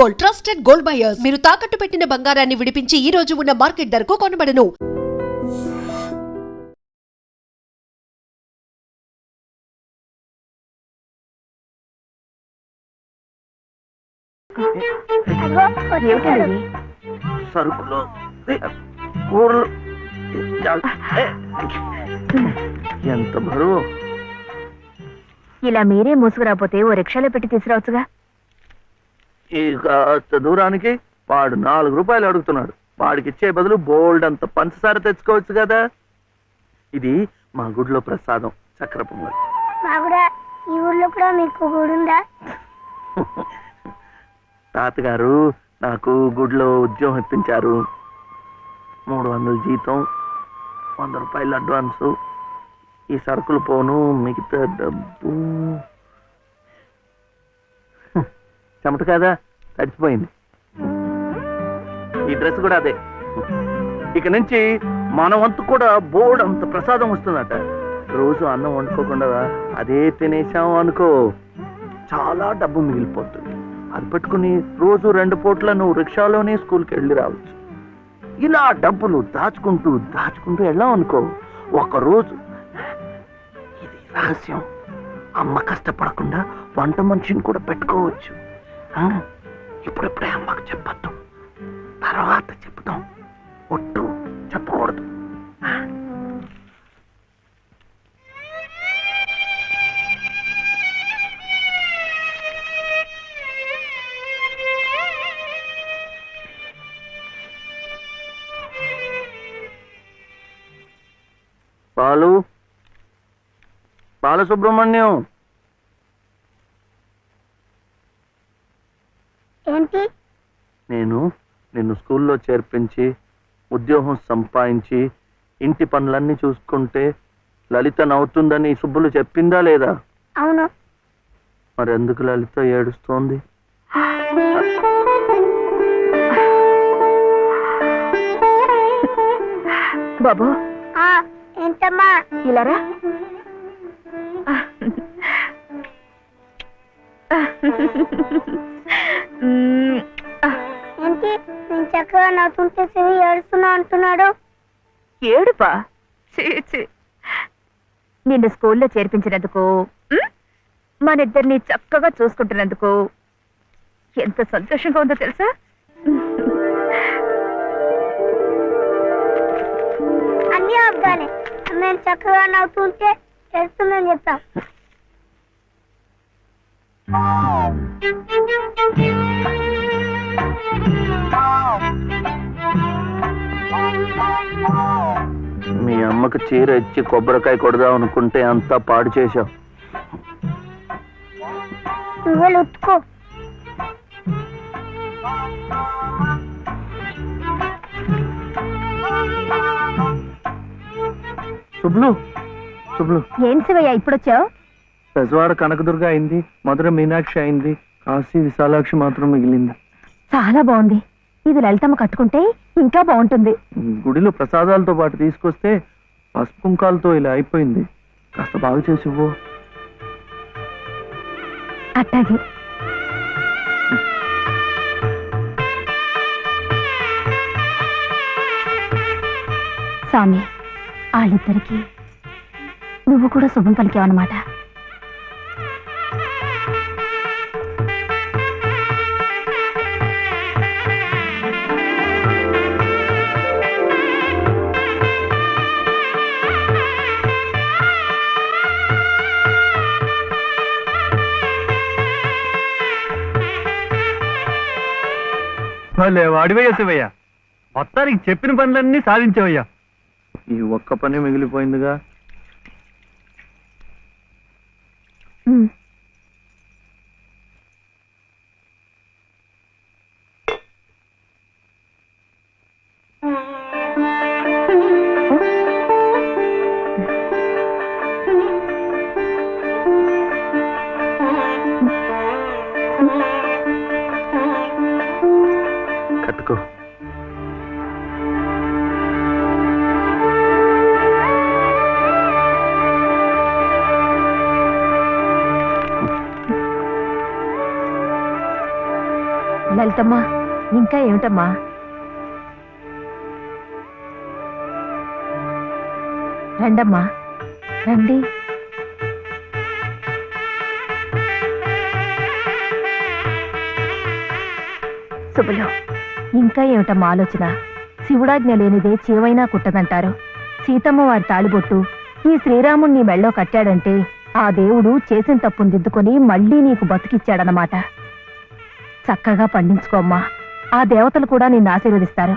Gold, trusted gold buyers. మీరు తాకట్టు పెట్టిన బంగారాన్ని విడిపించి ఈ రోజు ఉన్న మార్కెట్ ధరకు కొనబడను. సరుకులు కూరలు ఎంత బరువు. ఇలా మీరే మోసుకురాపోతే ఓ రిక్షాలో పెట్టి తీసుకురావచ్చుగా. ఇక దూరానికి వాడు 4 రూపాయలు అడుగుతున్నాడు. వాడికి ఇచ్చే బదులు బోల్డ్ అంత పంచదార తెచ్చుకోవచ్చు కదా. ఇది మా గుడిలో ప్రసాదం, చక్కెర పొంగల్. ఈ ఊర్లో కూడా మీకు గుడి ఉందా? తాతగారు నాకు గుడిలో ఉద్యోగం ఇప్పించారు. 300 జీతం, 100 రూపాయలు అడ్వాన్సు. ఈ సరుకులు పోను, మిగతా డబ్బు చెమట కదా తడిచిపోయింది. ఈ డ్రెస్ కూడా అదే. ఇక నుంచి మన వంతు కూడా బోర్డు అంత ప్రసాదం వస్తుందట. రోజు అన్నం వండుకోకుండా అదే తినేసాం అనుకో, చాలా డబ్బు మిగిలిపోతుంది. అది పెట్టుకుని రోజు 2 పూట్ల నువ్వు రిక్షాలోనే స్కూల్కి వెళ్ళి రావచ్చు. ఇలా డబ్బులు దాచుకుంటూ దాచుకుంటూ వెళ్ళాం అనుకో, ఒకరోజు ఇది రహస్యం, అమ్మ కష్టపడకుండా వంట మనిషిని కూడా పెట్టుకోవచ్చు. ఇప్పుడిప్పుడే అమ్మకు చెప్పద్దు, తర్వాత చెప్తాం. ఒట్టు చెప్పకూడదు. బాలసుబ్రహ్మణ్యం, ఏంటి? నేను నిన్ను స్కూల్లో చేర్పించి ఉద్యోగం సంపాదించి ఇంటి పనులన్నీ చూసుకుంటే లలిత నవ్వుతుందని సుబ్బులు చెప్పిందా లేదా? అవును. మరి ఎందుకు లలిత ఏడుస్తోంది? బాబు ఏంటమ్మా? ఇలారా. ఏంటి నేను చక్కగా నవ్వుతుంటే శివి ఏడుస్తున్నా అంటున్నాడు? ఏడుపా? నిన్ను స్కూల్లో చేర్పించినందుకు, మన ఇద్దరిని చక్కగా చూసుకుంటున్నందుకు ఎంత సంతోషంగా ఉందో తెలుసా? అన్నీ అబ్బాలే. మేము చక్కగా నవ్వుతుంటే ఏడుస్తుందని చెప్తాం. మీ అమ్మకు చీర ఇచ్చి కొబ్బరికాయ కొడదాం అనుకుంటే అంతా పాడు చేశావు. నువ్వే ఉత్తుకో. శుభ్లు, శుభ్లు. ఏం శివయ్య ఇప్పుడొచ్చావు? పెజవాడ కనకదుర్గ అయింది, మధుర మీనాక్షి అయింది, కాశీ విశాలాక్షి మాత్రం మిగిలింది. చాలా బాగుంది. ఇది లలితమ్మ కట్టుకుంటే ఇంకా బాగుంటుంది. గుడిలో ప్రసాదాలతో పాటు తీసుకొస్తే పసుపుంకాలతో ఇలా అయిపోయింది. కాస్త బాగు చేసి ఇవ్వు. అట్టాగే. స్వామి, వాళ్ళిద్దరికి నువ్వు కూడా శుభం పలికావన్నమాట. వాడివయ్యా శివయ్య, మొత్తానికి చెప్పిన పనులన్నీ సాధించావయ్యా. ఈ ఒక్క పని మిగిలిపోయిందిగా. కట్టుకో. లలితమ్మా, ఇంకా ఏమిటమ్మా? రండమ్మా, రండి. శుభలో, ఇంకా ఏమిటమ్మా ఆలోచన? శివుడాజ్ఞ లేనిదే చేవైనా కుట్టదంటారు. సీతమ్మ వారి తాళిబొట్టు ఈ శ్రీరాముణ్ణి మెళ్ళో కట్టాడంటే ఆ దేవుడు చేసిన తప్పును దిద్దుకొని మళ్ళీ నీకు బతికిచ్చాడనమాట. చక్కగా పండించుకోమ్మా, ఆ దేవతలు కూడా నిన్ను ఆశీర్వదిస్తారు.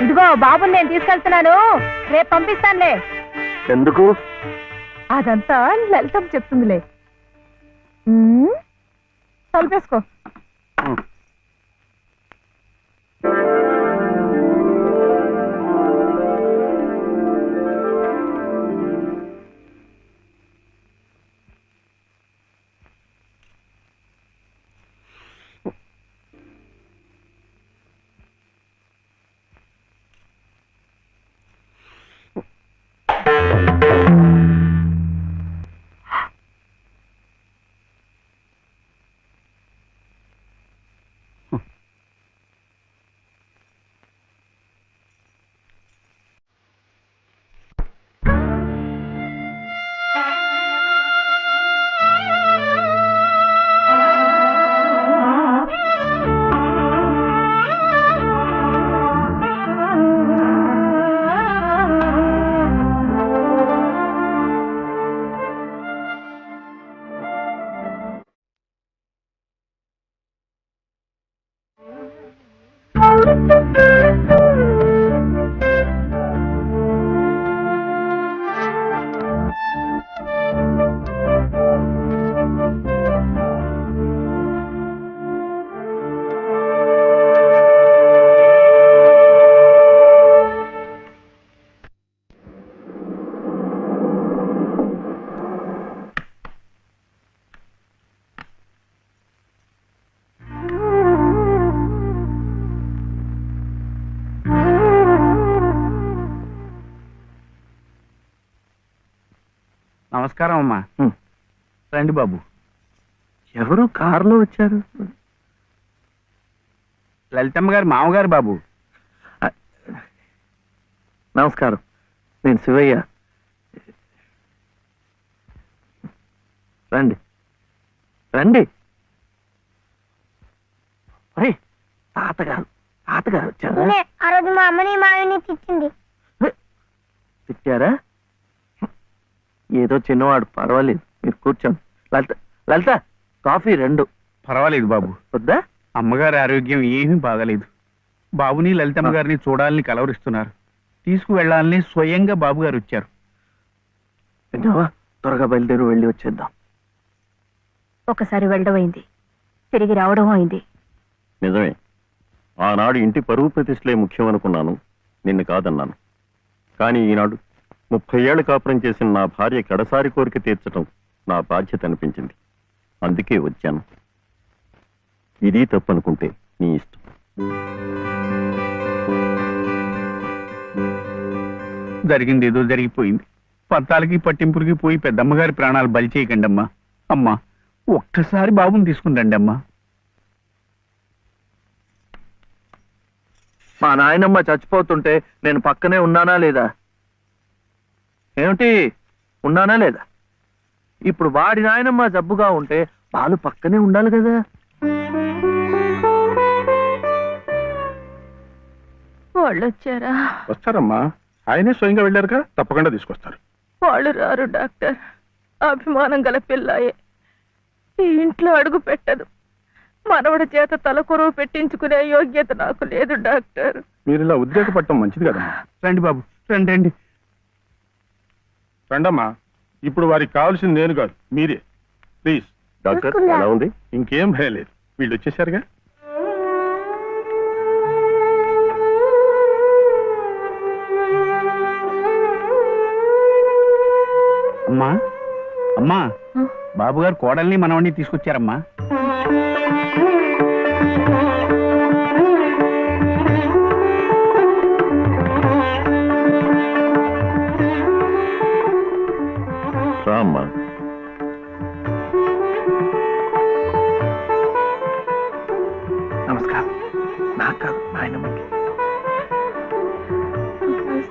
ఇదిగో బాబుని నేను తీసుకెళ్తున్నాను, రేపు పంపిస్తానులే. ఎందుకు? అదంతా లలితం చెప్తుందిలే. తలుపేసుకో. నమస్కారం అమ్మా. రండి బాబు. ఎవరు కారులో వచ్చారు? లలితమ్మ గారు మామగారు బాబు. నమస్కారం, నేను శివయ్య. రండి రండి. తాతగారు తాతగారు వచ్చారా? ఆ రోజు మా అమ్మని మావిని తిట్టింది. తిట్టారా? ఏదో చిన్నవాడు, పర్వాలేదు, మీరు కూర్చోండి. లలిత లలిత కాఫీ 2. పర్వాలేదు బాబు. వద్దా? అమ్మగారి ఆరోగ్యం ఏమీ బాగలేదు. బాబుని లలితమ్మ గారిని చూడాలని కలవరిస్తున్నారు. తీసుకువెళ్లాలని స్వయంగా బాబు గారు వచ్చారు. విన్నావా? త్వరగా బయలుదేరి వెళ్ళి వచ్చేద్దాం. ఒకసారి వెళ్ళడం అయింది, తిరిగి రావడం అయింది. నిజమే, ఆనాడు ఇంటి పరువు ప్రతిష్టలే ముఖ్యం అనుకున్నాను, నిన్ను కాదన్నాను. కానీ ఈనాడు 30 ఏళ్ల కాపురం చేసిన నా భార్య కడసారి కోరిక తీర్చడం నా బాధ్యత అనిపించింది. అందుకే వచ్చాను. ఇది తప్పనుకుంటే నీ ఇష్టం. జరిగింది ఏదో జరిగిపోయింది. పత్తాలకి పట్టింపులకి పోయి పెద్దమ్మగారి ప్రాణాలు బలి చేయకండి అమ్మా. అమ్మా, ఒక్కసారి బాబుని తీసుకుని రండి అమ్మా. మా నాయనమ్మ చచ్చిపోతుంటే నేను పక్కనే ఉన్నానా లేదా? ఏమిటి, ఉన్నానా లేదా? ఇప్పుడు వాడి నాయనమ్మ జబ్బుగా ఉంటే వాళ్ళు పక్కనే ఉండాలి కదా. వాళ్ళు వచ్చారా? వస్తారమ్మా, ఆయనే స్వయంగా వెళ్ళారుగా, తప్పకుండా తీసుకొస్తారు. వాళ్ళు రారు డాక్టర్. అభిమానం గల పిల్లాయే, ఈ ఇంట్లో అడుగు పెట్టదు. మనవడి చేత తలకొరువు పెట్టించుకునే యోగ్యత నాకు లేదు డాక్టర్. మీరు ఇలా ఉద్రేకపడటం మంచిది కదమ్మా. రండి బాబు, రండి రండి. రండమ్మా, ఇప్పుడు వారికి కావాల్సింది నేను కాదు, మీరే. ప్లీజ్. డాక్టర్ ఎలా ఉంది? ఇంకేం భయం లేదు, వీళ్ళు వచ్చేసారుగా. అమ్మా అమ్మా, బాబు గారు కోడల్ని మనవడిని తీసుకొచ్చారమ్మా.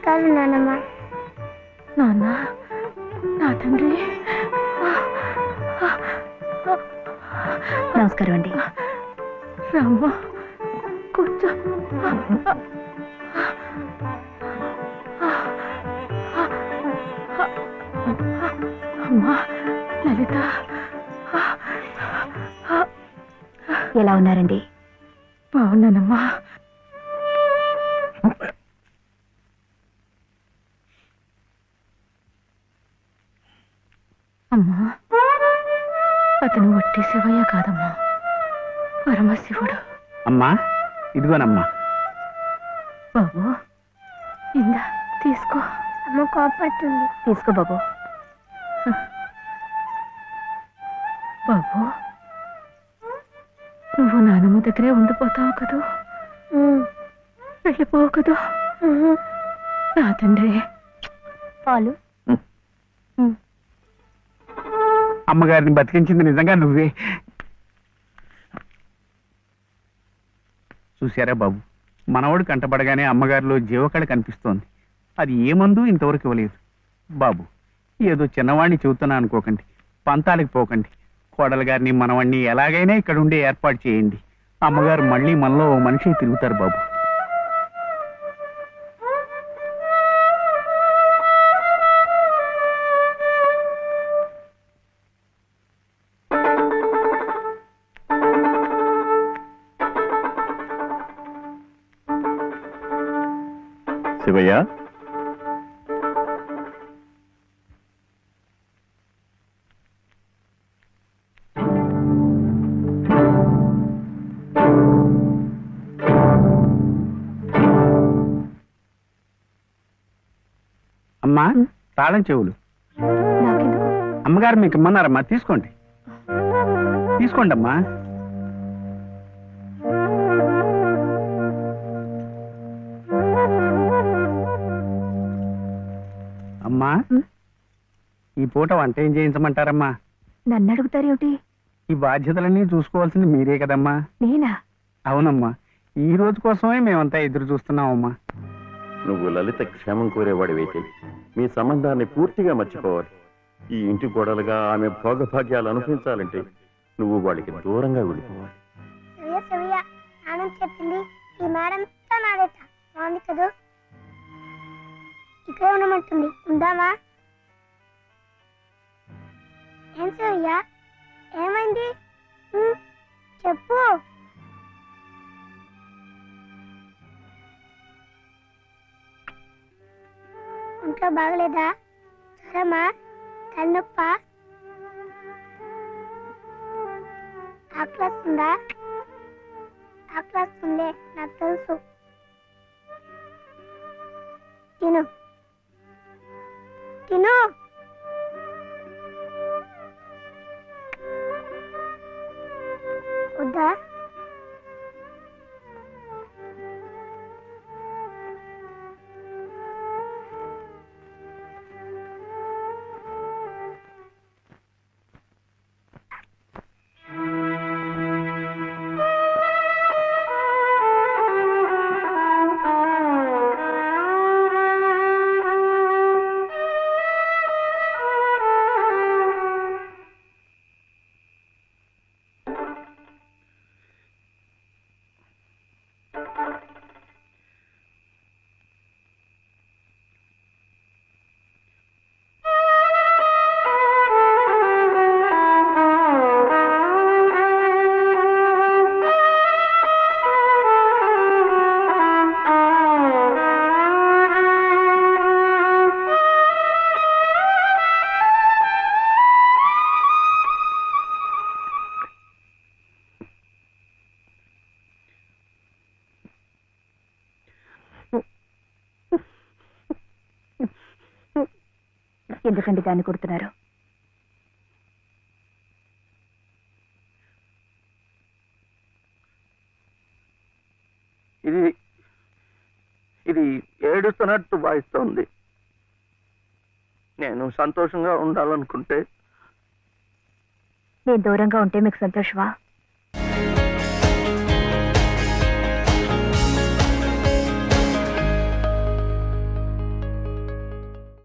నమస్కారం నానమ్మ. నాన్న, నా తండ్రి. నమస్కారం అండి. రామ్మ, కూర్చో. అమ్మా లలిత, ఎలా ఉన్నారండి? బాగున్నానమ్మా. అమ్మా, అతను వట్టి శివయ్య కాదమ్మా, పరమశివుడు. అమ్మా ఇదిగోనమ్మా. బాబు, ఇందా తీసుకో. అమ్మ కోపడుతుంది. తీసుకో బాబు. బాబు, నువ్వు నానమ్మ దగ్గరే ఉండిపోతావు కదూ, వెళ్ళిపోవు కదూ. నా తండ్రి. పాలు. అమ్మగారిని బతికించింది నిజంగా నువ్వే. చూశారా బాబు, మనవడు కంటపడగానే అమ్మగారిలో జీవకళ కనిపిస్తోంది. అది ఏ మందు ఇంతవరకు ఇవ్వలేదు. బాబు, ఏదో చిన్నవాణ్ణి చెబుతున్నా అనుకోకండి, పంతాలకు పోకండి. కోడలు గారిని మనవాణ్ణి ఎలాగైనా ఇక్కడ ఉండే ఏర్పాటు చేయండి. అమ్మగారు మళ్ళీ మనలో ఓ మనిషి తిరుగుతారు బాబు. శివయ్య, అమ్మా, తాళం చెవులు. నాకెందుకు? అమ్మగారు మీకు ఇమ్మన్నారమ్మా, తీసుకోండి. తీసుకోండి అమ్మా. అమ్మా, ఈ పూట వంట ఏం చేయించమంటారమ్మా? నన్ను అడుగుతారేమిటి? ఈ బాధ్యతలన్నీ చూసుకోవాల్సింది మీరే కదమ్మా. నేనా? అవునమ్మా, ఈ రోజు కోసమే మేమంతా ఎదురు చూస్తున్నామమ్మా. నువ్వు లలిత క్షేమం కోరేవాడివైతే మీ సంబంధాన్ని పూర్తిగా మర్చిపోవాలి. ఈ ఇంటి గోడలుగా ఆమె భోగభాగ్యాలు అనుభవించాలంటే నువ్వు వాడికి దూరంగా వెళ్ళిపోవాలి. సవ్య సవ్య నాన్న చెప్పింది ఈ మేడం నాడేట బాగుంది కదూ. ఇక్కడే ఉండమంటుంది, ఉందామా? ఏం సవ్య, ఏమైంది? చెప్పు. ఇంట్లో బాగలేదా? జ్వరమా? తలనొప్ప? ఆకలిస్తుందా? ఆకలిస్తుందే, నాకు తెలుసు. తిను తిను. వద్దా? ఎందుకండి దాన్ని కొడుతున్నారు? ఇది ఇది ఏడుస్తున్నట్టు భావిస్తోంది. నేను సంతోషంగా ఉండాలనుకుంటే నేను దూరంగా ఉంటే మీకు సంతోషమా?